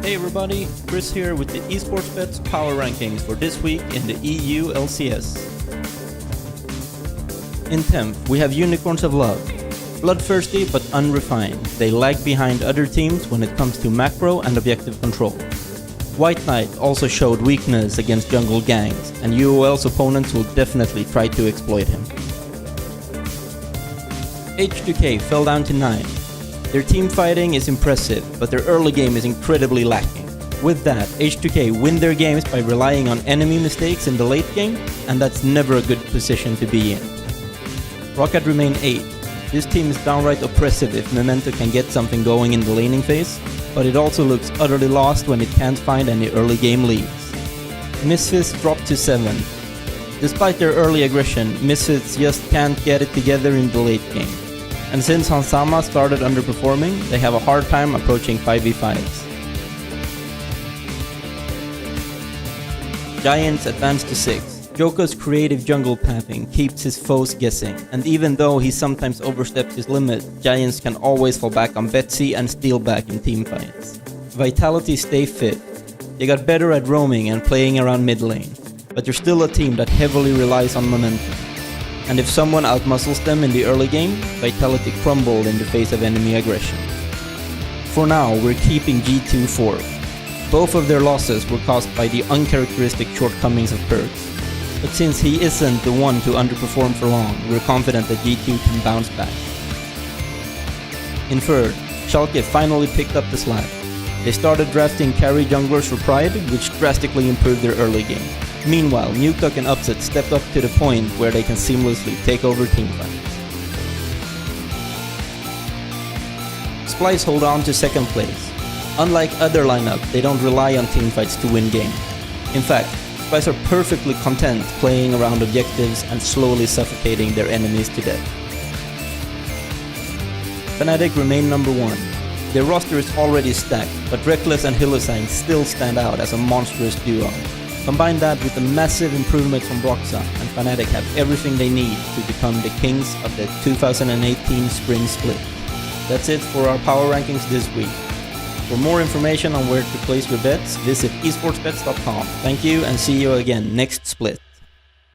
Hey everybody, Chris here with the Esports Bets Power Rankings for this week in the EU LCS. In 10th, we have Unicorns of Love. Bloodthirsty but unrefined, they lag behind other teams when it comes to macro and objective control. White Knight also showed weakness against jungle gangs, and UOL's opponents will definitely try to exploit him. H2K fell down to 9. Their team fighting is impressive, but their early game is incredibly lacking. With that, H2K win their games by relying on enemy mistakes in the late game, and that's never a good position to be in. Rocket remain 8. This team is downright oppressive if Memento can get something going in the laning phase, but it also looks utterly lost when it can't find any early game leads. Misfits dropped to 7. Despite their early aggression, Misfits just can't get it together in the late game. And since Hansama started underperforming, they have a hard time approaching 5v5s. Giants advanced to 6. Joko's creative jungle pathing keeps his foes guessing, and even though he sometimes oversteps his limit, Giants can always fall back on Betsy and steal back in teamfights. Vitality stay fit. They got better at roaming and playing around mid lane, but they're still a team that heavily relies on momentum. And if someone outmuscles them in the early game, Vitality crumbled in the face of enemy aggression. For now, we're keeping G2 4th. Both of their losses were caused by the uncharacteristic shortcomings of Perks. But since he isn't the one to underperform for long, we're confident that G2 can bounce back. In 3rd, Schalke finally picked up the slack. They started drafting carry junglers for Pride, which drastically improved their early game. Meanwhile, Nukeduck and Upset stepped up to the point where they can seamlessly take over teamfights. Splyce hold on to 2nd place. Unlike other lineups, they don't rely on teamfights to win games. In fact, Splyce are perfectly content playing around objectives and slowly suffocating their enemies to death. Fnatic remain number 1. Their roster is already stacked, but Reckless and Hylissang still stand out as a monstrous duo. Combine that with the massive improvements from Broxah, and Fnatic have everything they need to become the kings of the 2018 spring split. That's it for our power rankings this week. For more information on where to place your bets, visit esportsbets.com. Thank you and see you again next split.